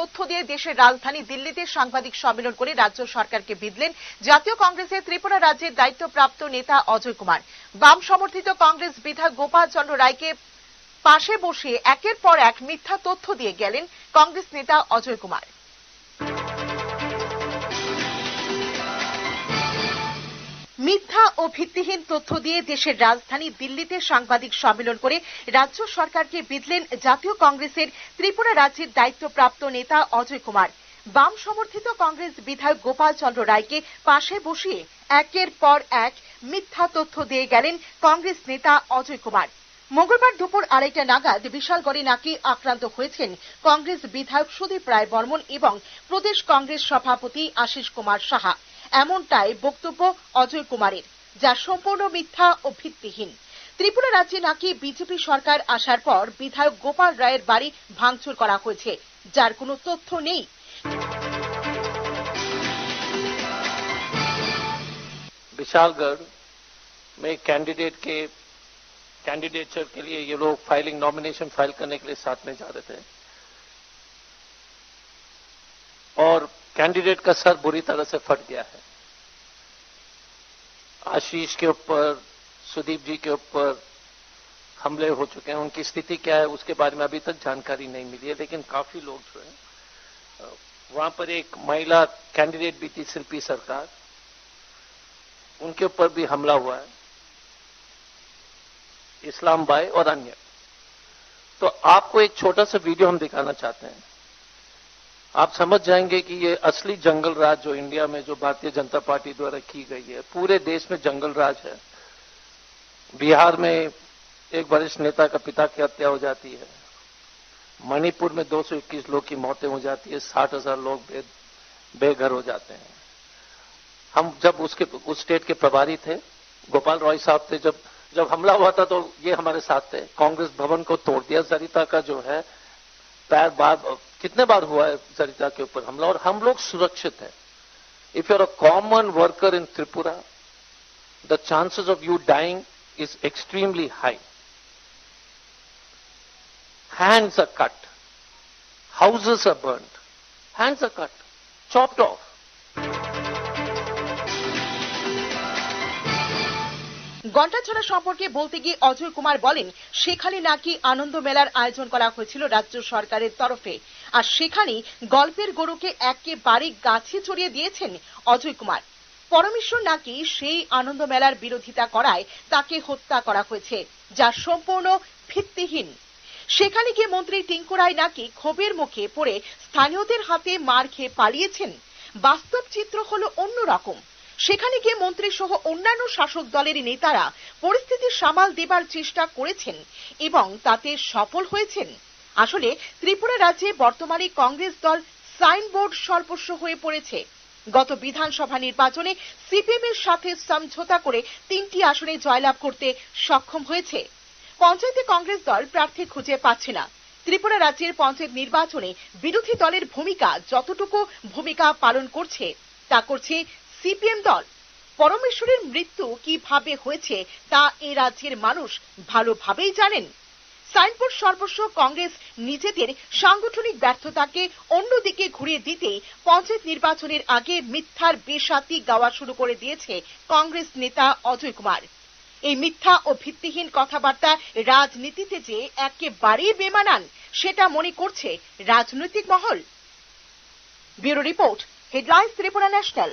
তথ্য দিয়ে দেশের রাজধানী দিল্লিতে সাংবাদিক সম্মেলন করে রাজ্য সরকারকে বিঁধলেন জাতীয় কংগ্রেসের ত্রিপুরা রাজ্যের দায়িত্বপ্রাপ্ত নেতা অজয় কুমার। বাম সমর্থিত কংগ্রেস বিধায়ক গোপাল চন্দ্র রায়কে পাশে বসিয়ে একের পর এক মিথ্যা তথ্য দিয়ে গেলেন কংগ্রেস নেতা অজয় কুমার। মিথ্যা ও ভিত্তিহীন তথ্য দিয়ে দেশের রাজধানী দিল্লিতে সাংবাদিক সম্মেলন করে রাজ্য সরকারকে বিঁধলেন জাতীয় কংগ্রেসের ত্রিপুরা রাজ্যের দায়িত্বপ্রাপ্ত নেতা অজয় কুমার। বাম সমর্থিত কংগ্রেস বিধায়ক গোপাল চন্দ্র রায়কে পাশে বসিয়ে একের পর এক মিথ্যা তথ্য দিয়ে গেলেন কংগ্রেস নেতা অজয় কুমার। মঙ্গলবার দুপুর 2:30 নাগাদ বিশালগড়ে নাকি আক্রান্ত হয়েছেন কংগ্রেস বিধায়ক সুদীপ রায় বর্মন এবং প্রদেশ কংগ্রেস সভাপতি আশিস কুমার সাহা। এমনটাই বক্তব্য অজয় কুমারের, যা সম্পূর্ণ মিথ্যা ও ভিত্তিহীন। ত্রিপুরা রাজ্যে নাকি বিজেপি সরকার আসার পর বিধায়ক গোপাল রায়ের বাড়ি ভাঙচুর করা হয়েছে, যার কোনো তথ্য নেই। विशालगढ़ में कैंडिडेचर के लिए ये लोग नॉमिनेशन फाइल करने के लिए साथ में जा रहे थे और कैंडिडेट का सर बुरी तरह से फट गया है। आशीष के ऊपर, सुदीप जी के ऊपर हमले हो चुके हैं। उनकी स्थिति क्या है उसके बारे में अभी तक जानकारी नहीं मिली है, लेकिन काफी लोग जो है वहां पर एक महिला कैंडिडेट भी थी शिल्पी सरकार, उनके ऊपर भी हमला हुआ है, इस्लाम भाई और अन्य। तो आपको एक छोटा सा वीडियो हम दिखाना चाहते हैं, आप समझ जाएंगे कि ये असली जंगल राज जो इंडिया में जो भारतीय जनता पार्टी द्वारा की गई है, पूरे देश में जंगल राज है। बिहार में एक वरिष्ठ नेता का पिता की हत्या हो जाती है, मणिपुर में 221 लोग की मौतें हो जाती है, 60,000 लोग बेघर हो जाते हैं। हम जब उस स्टेट के प्रभारी थे, गोपाल रॉय साहब थे, जब हमला हुआ था तो ये हमारे साथ थे। कांग्रेस भवन को तोड़ दिया, सरिता का जो है कितने बार हुआ है सरिता के ऊपर हमला, और हम लोग सुरक्षित हैं। If you are a common worker in Tripura, the chances of you dying is extremely high. Hands are cut, houses are burned, hands are cut, chopped off. Gandachhara সম্পর্কে বলতে গিয়ে অজয় কুমার বলেন, সেখানে নাকি আনন্দ মেলার আয়োজন করা হয়েছিল রাজ্য সরকারের তরফে, আর সেখানেই গল্পের গরুকে একেবারে গাছে চড়িয়ে দিয়েছেন অজয় কুমার। পরমেশ্বর নাকি সেই আনন্দ মেলার বিরোধিতা করায় তাকে হত্যা করা হয়েছে, যা সম্পূর্ণ ভিত্তিহীন। সেখানে গিয়ে মন্ত্রী টিঙ্কু রায় নাকি ক্ষোভের মুখে পড়ে স্থানীয়দের হাতে মার খেয়ে পালিয়েছেন। বাস্তব চিত্র হলো অন্যরকম। সেখানে গিয়ে মন্ত্রী সহ অন্যান্য শাসক দলের নেতারা পরিস্থিতি সামাল দেবার চেষ্টা করেছেন এবং তাতে সফল হয়েছেন। আসলে ত্রিপুরা রাজ্যে বর্তমানে কংগ্রেস দল সাইনবোর্ড সর্বস্ব হয়ে পড়েছে। গত বিধানসভা নির্বাচনে সিপিএম এর সাথে সমঝোতা করে 3টি আসনে জয়লাভ করতে সক্ষম হয়েছে। পঞ্চায়েতে কংগ্রেস দল প্রার্থী খুঁজে পাচ্ছে না। ত্রিপুরা রাজ্যের পঞ্চায়েত নির্বাচনে বিরোধী দলের ভূমিকা যতটুকু ভূমিকা পালন করছে, তা করছে সিপিএম দল। পরমেশ্বরের মৃত্যু কিভাবে হয়েছে তা এ রাজ্যের মানুষ ভালোভাবেই জানেন। সাইনবোর্ড সর্বস্ব কংগ্রেস নিজেদের সাংগঠনিক ব্যর্থতাকে অন্যদিকে ঘুরিয়ে দিতেই পঞ্চায়েত নির্বাচনের আগে মিথ্যার বেসাতি গাওয়া শুরু করে দিয়েছে কংগ্রেস নেতা অজয় কুমার। এই মিথ্যা ও ভিত্তিহীন কথাবার্তা রাজনীতিতে যে একেবারেই বেমানান, সেটা মনে করছে রাজনৈতিক মহল। Bureau report, headlines Tripura national.